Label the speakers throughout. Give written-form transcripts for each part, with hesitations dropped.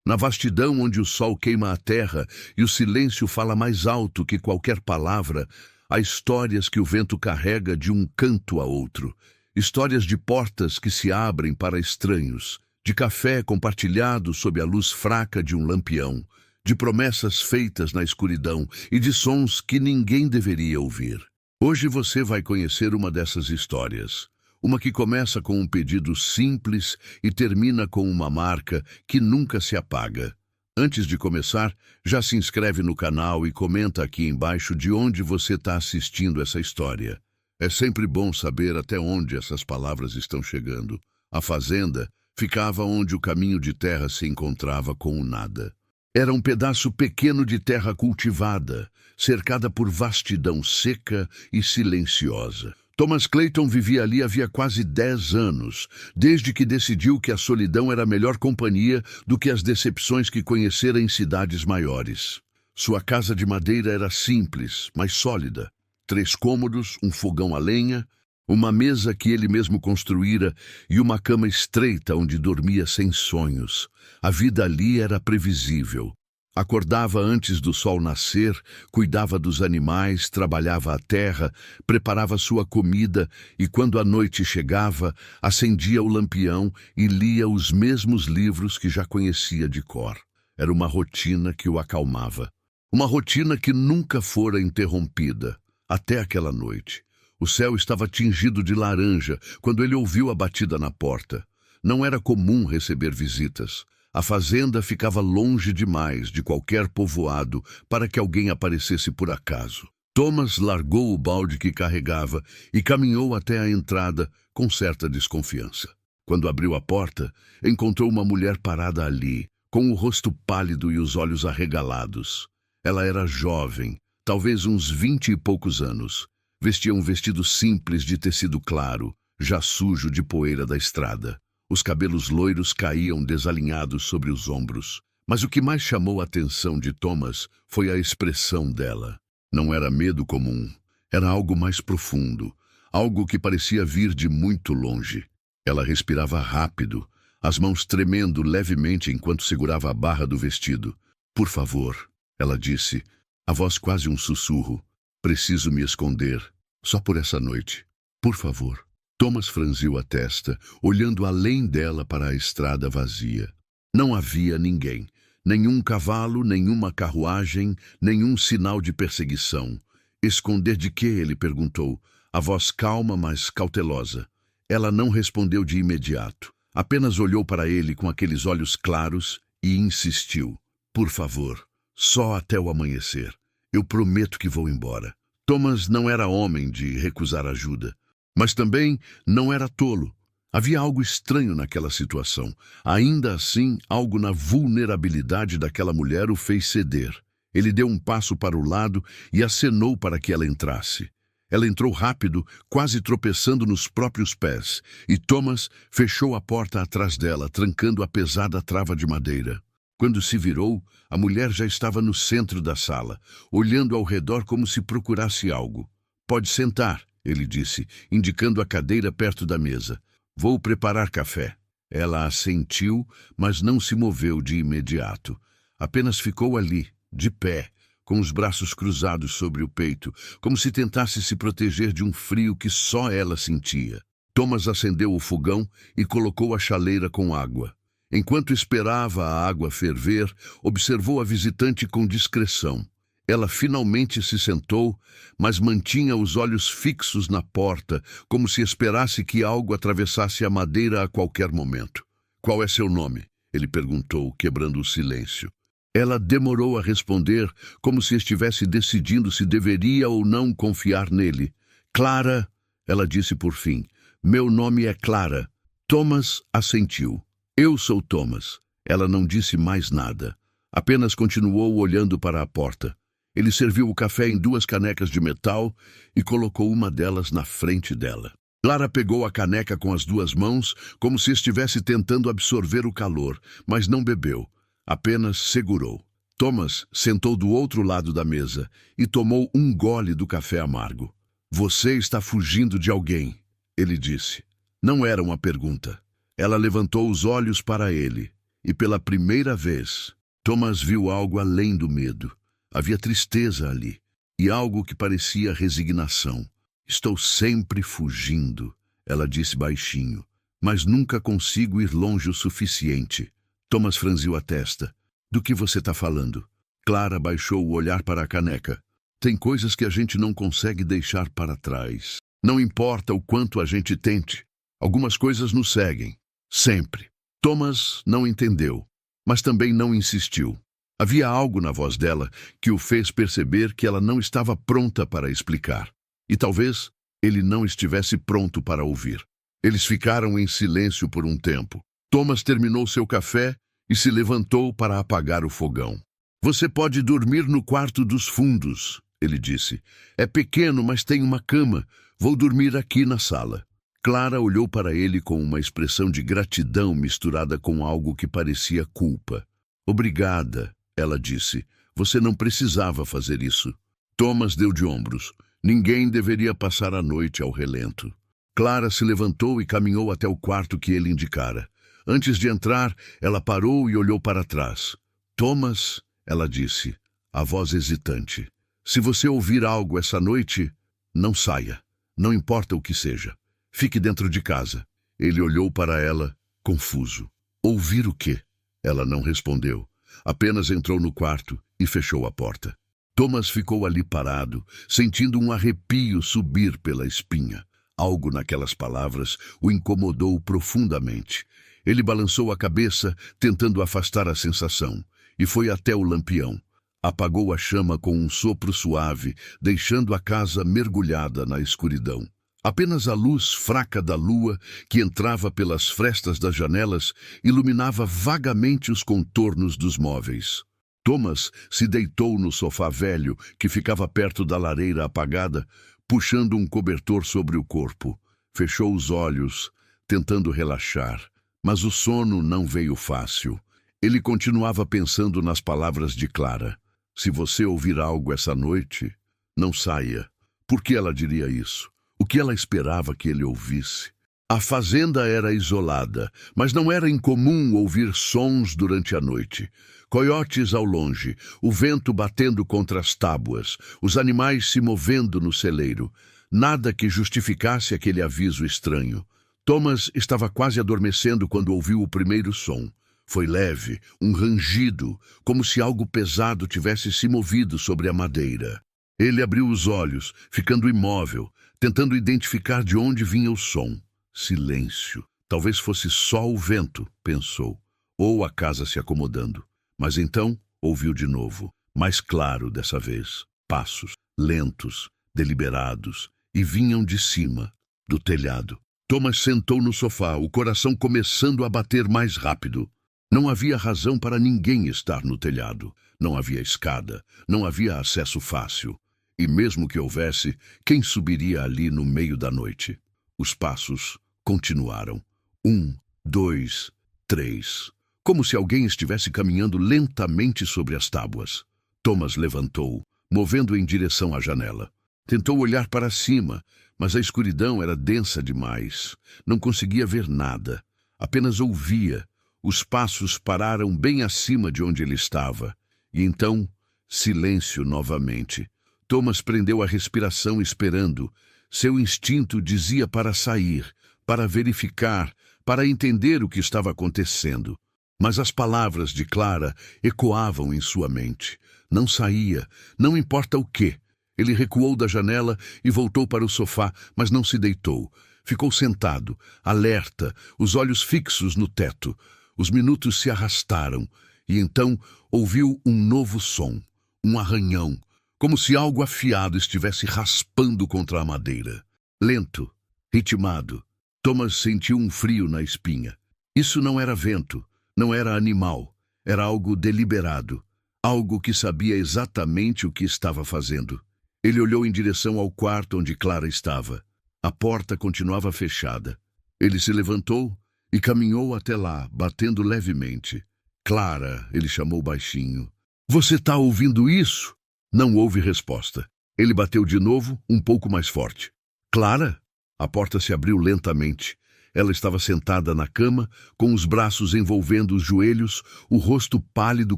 Speaker 1: Na vastidão onde o sol queima a terra e o silêncio fala mais alto que qualquer palavra, há histórias que o vento carrega de um canto a outro. Histórias de portas que se abrem para estranhos, de café compartilhado sob a luz fraca de um lampião, de promessas feitas na escuridão e de sons que ninguém deveria ouvir. Hoje você vai conhecer uma dessas histórias. Uma que começa com um pedido simples e termina com uma marca que nunca se apaga. Antes de começar, já se inscreve no canal e comenta aqui embaixo de onde você está assistindo essa história. É sempre bom saber até onde essas palavras estão chegando. A fazenda ficava onde o caminho de terra se encontrava com o nada. Era um pedaço pequeno de terra cultivada, cercada por vastidão seca e silenciosa. Thomas Clayton vivia ali havia quase 10 anos, desde que decidiu que a solidão era a melhor companhia do que as decepções que conhecera em cidades maiores. Sua casa de madeira era simples, mas sólida. 3 cômodos, um fogão a lenha, uma mesa que ele mesmo construíra e uma cama estreita onde dormia sem sonhos. A vida ali era previsível. Acordava antes do sol nascer, cuidava dos animais, trabalhava a terra, preparava sua comida e, quando a noite chegava, acendia o lampião e lia os mesmos livros que já conhecia de cor. Era uma rotina que o acalmava. Uma rotina que nunca fora interrompida, até aquela noite. O céu estava tingido de laranja quando ele ouviu a batida na porta. Não era comum receber visitas. A fazenda ficava longe demais de qualquer povoado para que alguém aparecesse por acaso. Thomas largou o balde que carregava e caminhou até a entrada com certa desconfiança. Quando abriu a porta, encontrou uma mulher parada ali, com o rosto pálido e os olhos arregalados. Ela era jovem, talvez uns 20 e poucos anos. Vestia um vestido simples de tecido claro, já sujo de poeira da estrada. Os cabelos loiros caíam desalinhados sobre os ombros. Mas o que mais chamou a atenção de Thomas foi a expressão dela. Não era medo comum. Era algo mais profundo. Algo que parecia vir de muito longe. Ela respirava rápido, as mãos tremendo levemente enquanto segurava a barra do vestido. "Por favor", ela disse, a voz quase um sussurro. "Preciso me esconder, só por essa noite. Por favor." Thomas franziu a testa, olhando além dela para a estrada vazia. Não havia ninguém. Nenhum cavalo, nenhuma carruagem, nenhum sinal de perseguição. "Esconder de quê?" ele perguntou, a voz calma, mas cautelosa. Ela não respondeu de imediato. Apenas olhou para ele com aqueles olhos claros e insistiu. "Por favor, só até o amanhecer. Eu prometo que vou embora." Thomas não era homem de recusar ajuda. Mas também não era tolo. Havia algo estranho naquela situação. Ainda assim, algo na vulnerabilidade daquela mulher o fez ceder. Ele deu um passo para o lado e acenou para que ela entrasse. Ela entrou rápido, quase tropeçando nos próprios pés, e Thomas fechou a porta atrás dela, trancando a pesada trava de madeira. Quando se virou, a mulher já estava no centro da sala, olhando ao redor como se procurasse algo. "Pode sentar", ele disse, indicando a cadeira perto da mesa. "Vou preparar café." Ela assentiu, mas não se moveu de imediato. Apenas ficou ali, de pé, com os braços cruzados sobre o peito, como se tentasse se proteger de um frio que só ela sentia. Thomas acendeu o fogão e colocou a chaleira com água. Enquanto esperava a água ferver, observou a visitante com discrição. Ela finalmente se sentou, mas mantinha os olhos fixos na porta, como se esperasse que algo atravessasse a madeira a qualquer momento. "Qual é seu nome?" ele perguntou, quebrando o silêncio. Ela demorou a responder, como se estivesse decidindo se deveria ou não confiar nele. "Clara", ela disse por fim. "Meu nome é Clara." Thomas assentiu. "Eu sou Thomas." Ela não disse mais nada. Apenas continuou olhando para a porta. Ele serviu o café em 2 canecas de metal e colocou uma delas na frente dela. Clara pegou a caneca com as 2 mãos, como se estivesse tentando absorver o calor, mas não bebeu. Apenas segurou. Thomas sentou do outro lado da mesa e tomou um gole do café amargo. "Você está fugindo de alguém", ele disse. Não era uma pergunta. Ela levantou os olhos para ele. E pela primeira vez, Thomas viu algo além do medo. Havia tristeza ali, e algo que parecia resignação. Estou sempre fugindo, ela disse baixinho, mas nunca consigo ir longe o suficiente. Thomas franziu a testa. Do que você está falando? Clara baixou o olhar para a caneca. Tem coisas que a gente não consegue deixar para trás. Não importa o quanto a gente tente. Algumas coisas nos seguem. Sempre. Thomas não entendeu, mas também não insistiu. Havia algo na voz dela que o fez perceber que ela não estava pronta para explicar. E talvez ele não estivesse pronto para ouvir. Eles ficaram em silêncio por um tempo. Thomas terminou seu café e se levantou para apagar o fogão. Você pode dormir no quarto dos fundos, ele disse. É pequeno, mas tem uma cama. Vou dormir aqui na sala. Clara olhou para ele com uma expressão de gratidão misturada com algo que parecia culpa. Obrigada, ela disse. Você não precisava fazer isso. Thomas deu de ombros. Ninguém deveria passar a noite ao relento. Clara se levantou e caminhou até o quarto que ele indicara. Antes de entrar, ela parou e olhou para trás. Thomas, ela disse, a voz hesitante. Se você ouvir algo essa noite, não saia. Não importa o que seja. Fique dentro de casa. Ele olhou para ela, confuso. Ouvir o quê? Ela não respondeu. Apenas entrou no quarto e fechou a porta. Thomas ficou ali parado, sentindo um arrepio subir pela espinha. Algo naquelas palavras o incomodou profundamente. Ele balançou a cabeça, tentando afastar a sensação, e foi até o lampião. Apagou a chama com um sopro suave, deixando a casa mergulhada na escuridão. Apenas a luz fraca da lua, que entrava pelas frestas das janelas, iluminava vagamente os contornos dos móveis. Thomas se deitou no sofá velho, que ficava perto da lareira apagada, puxando um cobertor sobre o corpo. Fechou os olhos, tentando relaxar, mas o sono não veio fácil. Ele continuava pensando nas palavras de Clara. Se você ouvir algo essa noite, não saia. Por que ela diria isso? O que ela esperava que ele ouvisse? A fazenda era isolada, mas não era incomum ouvir sons durante a noite. Coiotes ao longe, o vento batendo contra as tábuas, os animais se movendo no celeiro. Nada que justificasse aquele aviso estranho. Thomas estava quase adormecendo quando ouviu o primeiro som. Foi leve, um rangido, como se algo pesado tivesse se movido sobre a madeira. Ele abriu os olhos, ficando imóvel, tentando identificar de onde vinha o som. Silêncio. Talvez fosse só o vento, pensou, ou a casa se acomodando. Mas então ouviu de novo, mais claro dessa vez. Passos, lentos, deliberados, e vinham de cima, do telhado. Thomas sentou no sofá, o coração começando a bater mais rápido. Não havia razão para ninguém estar no telhado. Não havia escada, não havia acesso fácil. E mesmo que houvesse, quem subiria ali no meio da noite? Os passos continuaram. 1, 2, 3. Como se alguém estivesse caminhando lentamente sobre as tábuas. Thomas levantou, movendo em direção à janela. Tentou olhar para cima, mas a escuridão era densa demais. Não conseguia ver nada. Apenas ouvia. Os passos pararam bem acima de onde ele estava. E então, silêncio novamente. Thomas prendeu a respiração esperando. Seu instinto dizia para sair, para verificar, para entender o que estava acontecendo. Mas as palavras de Clara ecoavam em sua mente. Não saía, não importa o quê. Ele recuou da janela e voltou para o sofá, mas não se deitou. Ficou sentado, alerta, os olhos fixos no teto. Os minutos se arrastaram, e então ouviu um novo som, um arranhão, como se algo afiado estivesse raspando contra a madeira. Lento, ritmado, Thomas sentiu um frio na espinha. Isso não era vento, não era animal, era algo deliberado, algo que sabia exatamente o que estava fazendo. Ele olhou em direção ao quarto onde Clara estava. A porta continuava fechada. Ele se levantou e caminhou até lá, batendo levemente. Clara, ele chamou baixinho. Você está ouvindo isso? Não houve resposta. Ele bateu de novo, um pouco mais forte. Clara? A porta se abriu lentamente. Ela estava sentada na cama, com os braços envolvendo os joelhos, o rosto pálido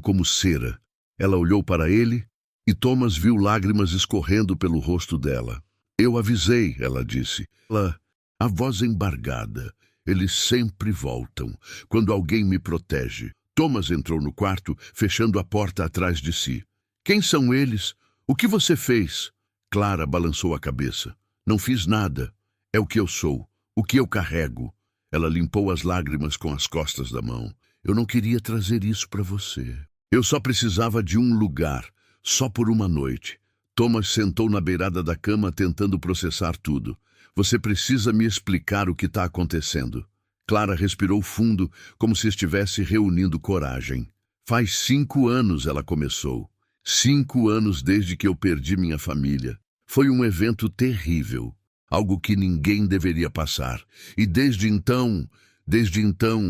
Speaker 1: como cera. Ela olhou para ele e Thomas viu lágrimas escorrendo pelo rosto dela. Eu avisei, ela disse. A voz embargada. Eles sempre voltam, quando alguém me protege. Thomas entrou no quarto, fechando a porta atrás de si. Quem são eles? O que você fez? Clara balançou a cabeça. Não fiz nada. É o que eu sou, o que eu carrego. Ela limpou as lágrimas com as costas da mão. Eu não queria trazer isso para você. Eu só precisava de um lugar, só por uma noite. Thomas sentou na beirada da cama tentando processar tudo. Você precisa me explicar o que está acontecendo. Clara respirou fundo, como se estivesse reunindo coragem. Faz 5 anos, ela começou. 5 anos desde que eu perdi minha família. Foi um evento terrível. Algo que ninguém deveria passar. E desde então,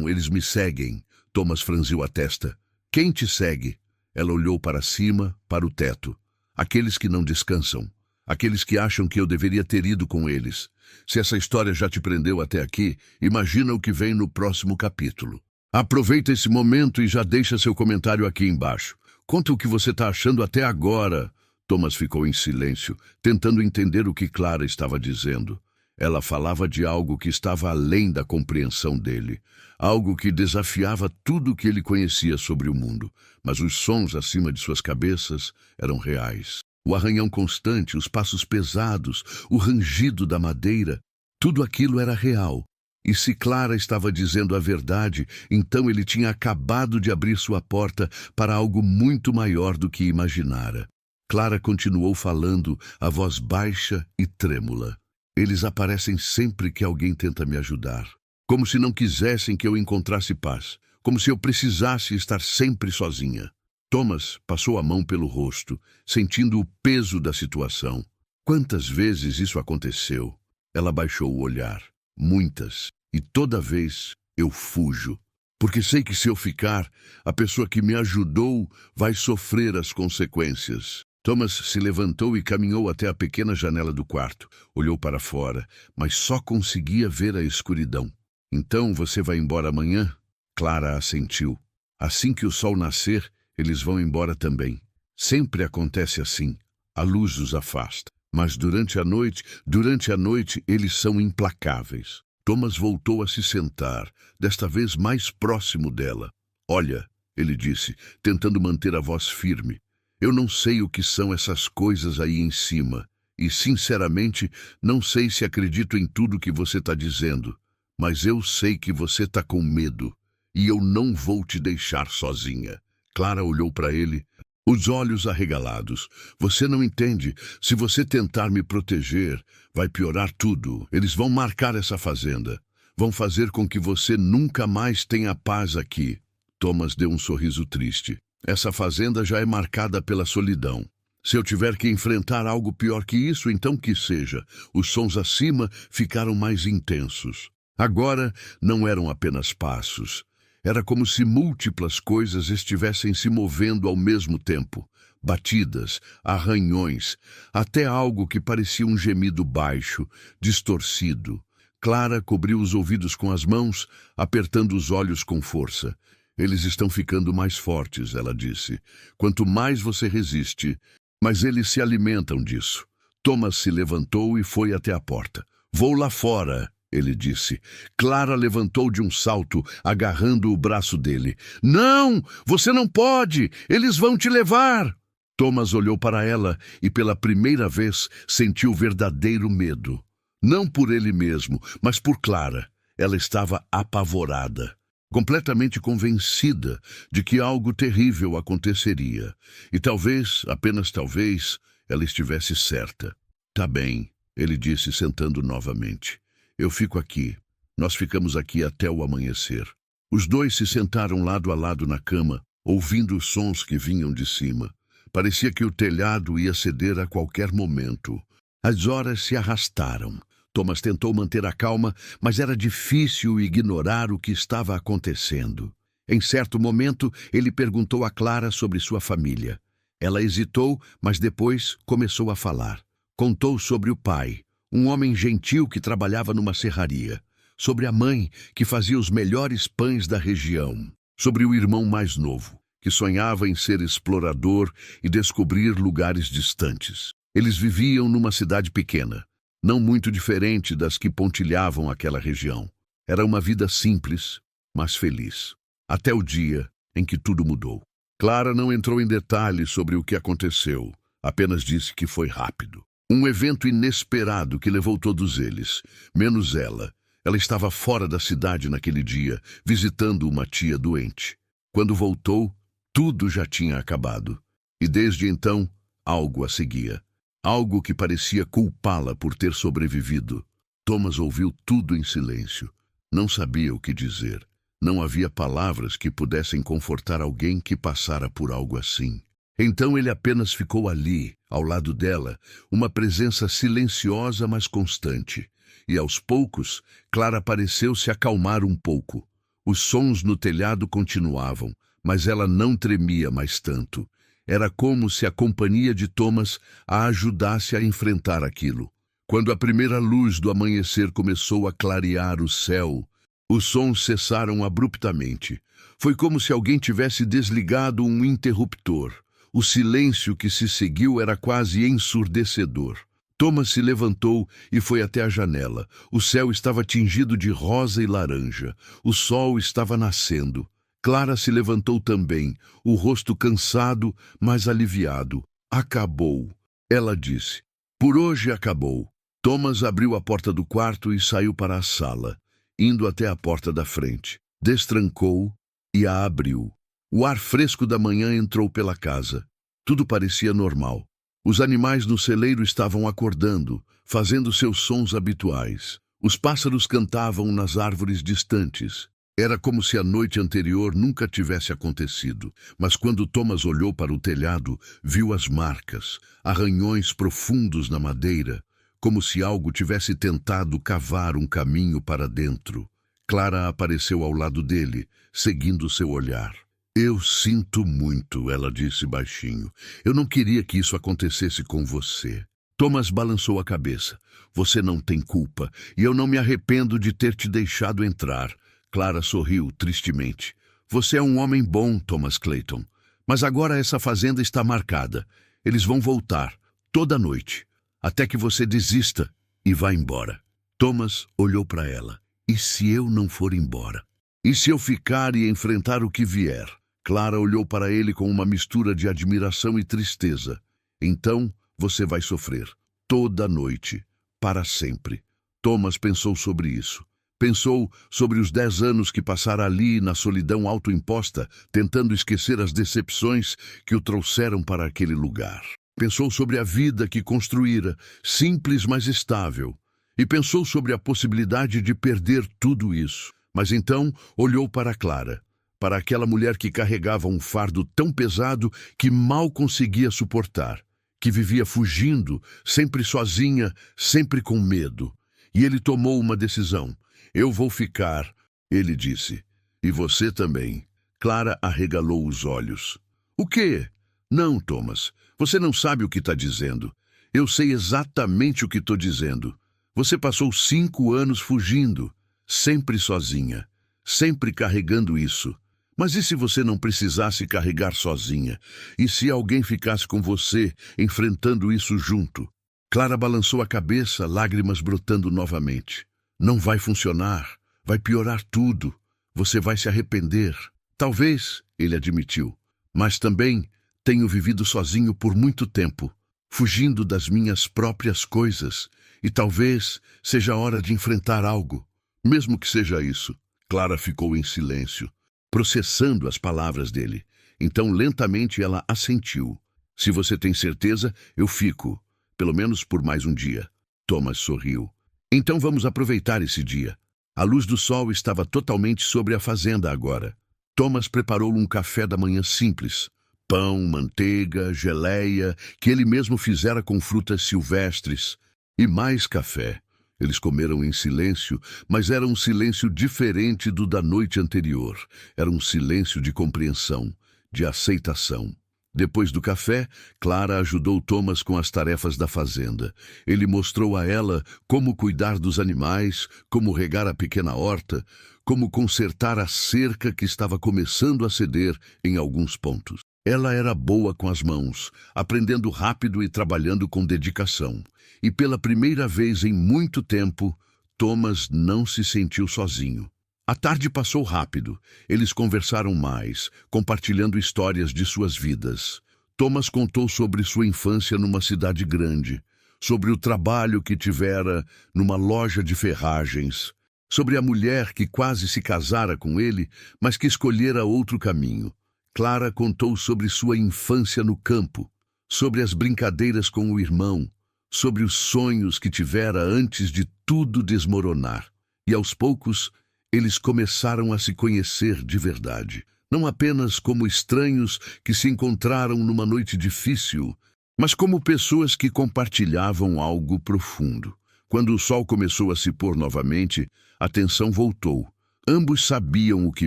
Speaker 1: eles me seguem. Thomas franziu a testa. Quem te segue? Ela olhou para cima, para o teto. Aqueles que não descansam. Aqueles que acham que eu deveria ter ido com eles. Se essa história já te prendeu até aqui, imagina o que vem no próximo capítulo. Aproveita esse momento e já deixa seu comentário aqui embaixo. Conta o que você está achando até agora. Thomas ficou em silêncio, tentando entender o que Clara estava dizendo. Ela falava de algo que estava além da compreensão dele. Algo que desafiava tudo o que ele conhecia sobre o mundo. Mas os sons acima de suas cabeças eram reais. O arranhão constante, os passos pesados, o rangido da madeira, tudo aquilo era real. E se Clara estava dizendo a verdade, então ele tinha acabado de abrir sua porta para algo muito maior do que imaginara. Clara continuou falando, a voz baixa e trêmula. Eles aparecem sempre que alguém tenta me ajudar. Como se não quisessem que eu encontrasse paz. Como se eu precisasse estar sempre sozinha. Thomas passou a mão pelo rosto, sentindo o peso da situação. Quantas vezes isso aconteceu? Ela baixou o olhar. Muitas. E toda vez eu fujo. Porque sei que se eu ficar, a pessoa que me ajudou vai sofrer as consequências. Thomas se levantou e caminhou até a pequena janela do quarto. Olhou para fora, mas só conseguia ver a escuridão. Então você vai embora amanhã? Clara assentiu. Assim que o sol nascer, eles vão embora também. Sempre acontece assim. A luz os afasta. Mas durante a noite, eles são implacáveis. Thomas voltou a se sentar, desta vez mais próximo dela. Olha, ele disse, tentando manter a voz firme. Eu não sei o que são essas coisas aí em cima. E, sinceramente, não sei se acredito em tudo que você está dizendo. Mas eu sei que você está com medo. E eu não vou te deixar sozinha. Clara olhou para ele, os olhos arregalados. Você não entende. Se você tentar me proteger, vai piorar tudo. Eles vão marcar essa fazenda. Vão fazer com que você nunca mais tenha paz aqui. Thomas deu um sorriso triste. Essa fazenda já é marcada pela solidão. Se eu tiver que enfrentar algo pior que isso, então que seja. Os sons acima ficaram mais intensos. Agora não eram apenas passos. Era como se múltiplas coisas estivessem se movendo ao mesmo tempo. Batidas, arranhões, até algo que parecia um gemido baixo, distorcido. Clara cobriu os ouvidos com as mãos, apertando os olhos com força. Eles estão ficando mais fortes, ela disse. Quanto mais você resiste, mas eles se alimentam disso. Thomas se levantou e foi até a porta. Vou lá fora, ele disse. Clara levantou de um salto, agarrando o braço dele. Não! Você não pode! Eles vão te levar! Thomas olhou para ela e pela primeira vez sentiu verdadeiro medo. Não por ele mesmo, mas por Clara. Ela estava apavorada. Completamente convencida de que algo terrível aconteceria. E talvez, apenas talvez, ela estivesse certa. Tá bem, ele disse, sentando novamente. Eu fico aqui. Nós ficamos aqui até o amanhecer. Os dois se sentaram lado a lado na cama, ouvindo os sons que vinham de cima. Parecia que o telhado ia ceder a qualquer momento. As horas se arrastaram. Thomas tentou manter a calma, mas era difícil ignorar o que estava acontecendo. Em certo momento, ele perguntou a Clara sobre sua família. Ela hesitou, mas depois começou a falar. Contou sobre o pai, um homem gentil que trabalhava numa serraria. sobre a mãe que fazia os melhores pães da região, sobre o irmão mais novo, que sonhava em ser explorador e descobrir lugares distantes. Eles viviam numa cidade pequena, não muito diferente das que pontilhavam aquela região. Era uma vida simples, mas feliz. Até o dia em que tudo mudou. Clara não entrou em detalhes sobre o que aconteceu, apenas disse que foi rápido. Um evento inesperado que levou todos eles, menos ela. Ela estava fora da cidade naquele dia, visitando uma tia doente. Quando voltou, tudo já tinha acabado. E desde então, algo a seguia. Algo que parecia culpá-la por ter sobrevivido. Thomas ouviu tudo em silêncio. Não sabia o que dizer. Não havia palavras que pudessem confortar alguém que passara por algo assim. Então ele apenas ficou ali, ao lado dela, uma presença silenciosa mas constante. E aos poucos, Clara pareceu se acalmar um pouco. Os sons no telhado continuavam, mas ela não tremia mais tanto. Era como se a companhia de Thomas a ajudasse a enfrentar aquilo. Quando a primeira luz do amanhecer começou a clarear o céu, os sons cessaram abruptamente. Foi como se alguém tivesse desligado um interruptor. O silêncio que se seguiu era quase ensurdecedor. Thomas se levantou e foi até a janela. O céu estava tingido de rosa e laranja. O sol estava nascendo. Clara se levantou também, o rosto cansado, mas aliviado. Acabou, ela disse. Por hoje acabou. Thomas abriu a porta do quarto e saiu para a sala, indo até a porta da frente. Destrancou e a abriu. O ar fresco da manhã entrou pela casa. Tudo parecia normal. Os animais no celeiro estavam acordando, fazendo seus sons habituais. Os pássaros cantavam nas árvores distantes. Era como se a noite anterior nunca tivesse acontecido. Mas quando Thomas olhou para o telhado, viu as marcas, arranhões profundos na madeira, como se algo tivesse tentado cavar um caminho para dentro. Clara apareceu ao lado dele, seguindo seu olhar. Eu sinto muito, ela disse baixinho. Eu não queria que isso acontecesse com você. Thomas balançou a cabeça. Você não tem culpa, e eu não me arrependo de ter te deixado entrar. Clara sorriu tristemente. Você é um homem bom, Thomas Clayton. Mas agora essa fazenda está marcada. Eles vão voltar, toda noite, até que você desista e vá embora. Thomas olhou para ela. E se eu não for embora? E se eu ficar e enfrentar o que vier? Clara olhou para ele com uma mistura de admiração e tristeza. Então você vai sofrer, toda noite, para sempre. Thomas pensou sobre isso. Pensou sobre os 10 anos que passara ali na solidão autoimposta, tentando esquecer as decepções que o trouxeram para aquele lugar. Pensou sobre a vida que construíra, simples mas estável. E pensou sobre a possibilidade de perder tudo isso. Mas então olhou para Clara, para aquela mulher que carregava um fardo tão pesado que mal conseguia suportar, que vivia fugindo, sempre sozinha, sempre com medo. E ele tomou uma decisão. Eu vou ficar, ele disse. E você também. Clara arregalou os olhos. O quê? Não, Thomas. Você não sabe o que está dizendo. Eu sei exatamente o que estou dizendo. Você passou 5 anos fugindo, sempre sozinha, sempre carregando isso. Mas e se você não precisasse carregar sozinha? E se alguém ficasse com você, enfrentando isso junto? Clara balançou a cabeça, lágrimas brotando novamente. Não vai funcionar, vai piorar tudo. Você vai se arrepender. Talvez, ele admitiu, mas também tenho vivido sozinho por muito tempo, fugindo das minhas próprias coisas, e talvez seja hora de enfrentar algo, mesmo que seja isso. Clara ficou em silêncio, processando as palavras dele. Então, lentamente, ela assentiu. Se você tem certeza, eu fico, pelo menos por mais um dia. Thomas sorriu. Então vamos aproveitar esse dia. A luz do sol estava totalmente sobre a fazenda agora. Thomas preparou um café da manhã simples. Pão, manteiga, geleia, que ele mesmo fizera com frutas silvestres. E mais café. Eles comeram em silêncio, mas era um silêncio diferente do da noite anterior. Era um silêncio de compreensão, de aceitação. Depois do café, Clara ajudou Thomas com as tarefas da fazenda. Ele mostrou a ela como cuidar dos animais, como regar a pequena horta, como consertar a cerca que estava começando a ceder em alguns pontos. Ela era boa com as mãos, aprendendo rápido e trabalhando com dedicação. E pela primeira vez em muito tempo, Thomas não se sentiu sozinho. A tarde passou rápido. Eles conversaram mais, compartilhando histórias de suas vidas. Thomas contou sobre sua infância numa cidade grande, sobre o trabalho que tivera numa loja de ferragens, sobre a mulher que quase se casara com ele, mas que escolhera outro caminho. Clara contou sobre sua infância no campo, sobre as brincadeiras com o irmão, sobre os sonhos que tivera antes de tudo desmoronar. E aos poucos, eles começaram a se conhecer de verdade, não apenas como estranhos que se encontraram numa noite difícil, mas como pessoas que compartilhavam algo profundo. Quando o sol começou a se pôr novamente, a tensão voltou. Ambos sabiam o que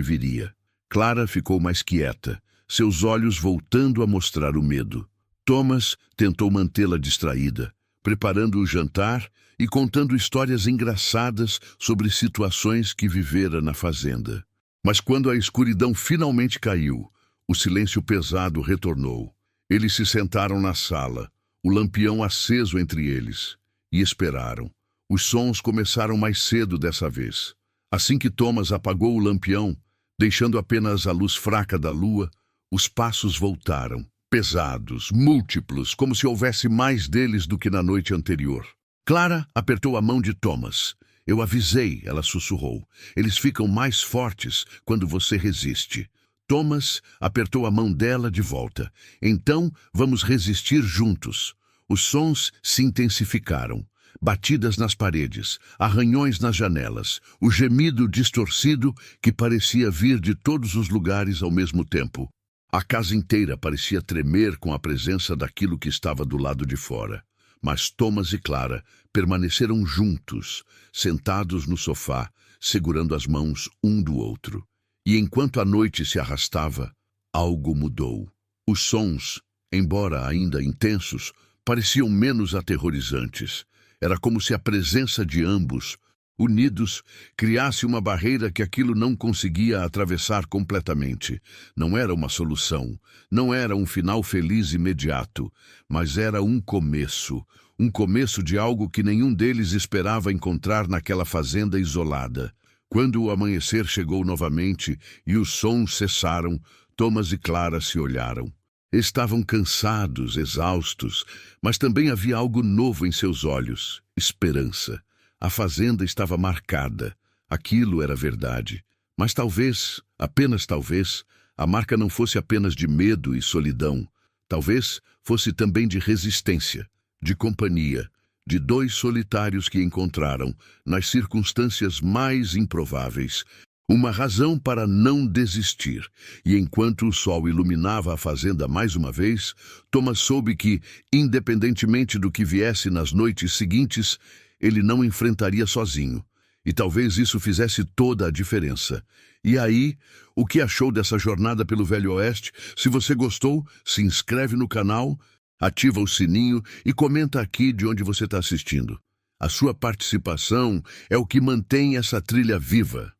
Speaker 1: viria. Clara ficou mais quieta, seus olhos voltando a mostrar o medo. Thomas tentou mantê-la distraída, preparando o jantar e contando histórias engraçadas sobre situações que vivera na fazenda. Mas quando a escuridão finalmente caiu, o silêncio pesado retornou. Eles se sentaram na sala, o lampião aceso entre eles, e esperaram. Os sons começaram mais cedo dessa vez. Assim que Thomas apagou o lampião, deixando apenas a luz fraca da lua, os passos voltaram, pesados, múltiplos, como se houvesse mais deles do que na noite anterior. Clara apertou a mão de Thomas. Eu avisei, ela sussurrou. Eles ficam mais fortes quando você resiste. Thomas apertou a mão dela de volta. Então, vamos resistir juntos. Os sons se intensificaram. Batidas nas paredes, arranhões nas janelas, o gemido distorcido que parecia vir de todos os lugares ao mesmo tempo. A casa inteira parecia tremer com a presença daquilo que estava do lado de fora. Mas Thomas e Clara permaneceram juntos, sentados no sofá, segurando as mãos um do outro. E enquanto a noite se arrastava, algo mudou. Os sons, embora ainda intensos, pareciam menos aterrorizantes. Era como se a presença de ambos, unidos, criasse uma barreira que aquilo não conseguia atravessar completamente. Não era uma solução, não era um final feliz imediato, mas era um começo de algo que nenhum deles esperava encontrar naquela fazenda isolada. Quando o amanhecer chegou novamente e os sons cessaram, Thomas e Clara se olharam. Estavam cansados, exaustos, mas também havia algo novo em seus olhos, esperança. A fazenda estava marcada, aquilo era verdade. Mas talvez, apenas talvez, a marca não fosse apenas de medo e solidão. Talvez fosse também de resistência, de companhia, de dois solitários que encontraram, nas circunstâncias mais improváveis, uma razão para não desistir. E enquanto o sol iluminava a fazenda mais uma vez, Thomas soube que, independentemente do que viesse nas noites seguintes, ele não enfrentaria sozinho. E talvez isso fizesse toda a diferença. E aí, o que achou dessa jornada pelo Velho Oeste? Se você gostou, se inscreve no canal, ativa o sininho e comenta aqui de onde você está assistindo. A sua participação é o que mantém essa trilha viva.